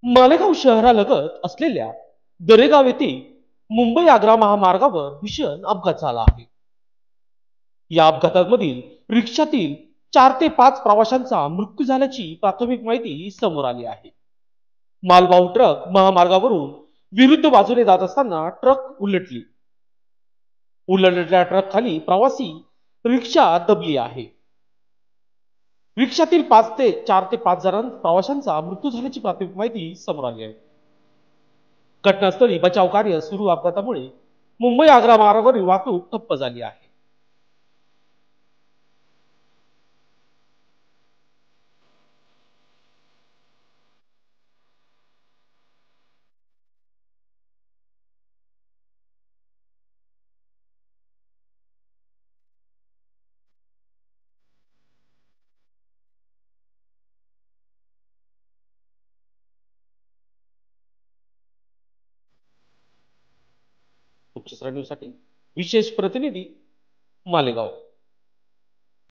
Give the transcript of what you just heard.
मालेगाव शहरालगत असलेल्या दरेगाव येथे मुंबई आग्रा महामार्गावर भीषण अपघात झाला आहे. या अपघातामधील रिक्षातील 4 ते 5 प्रवाशांचा मृत्यू झाल्याची प्राथमिक माहिती समोर आली आहे. मालवाहू ट्रक महामार्गावरून विरुद्ध बाजूने जात असताना ट्रक उलटलेल्या ट्रक खाली प्रवासी रिक्षा दबली आहे. रिक्षातील 4 ते 5 प्रवाशांचा मृत्यू झाल्याची प्राथमिक माहिती समोर आली आहे. घटनास्थळी बचाव कार्य सुरू. अपघातामुळे मुंबई आग्रा मार्गावरील वाहतूक ठप्प झाली आहे. न्यूजसाठी विशेष प्रतिनिधी, मालेगाव.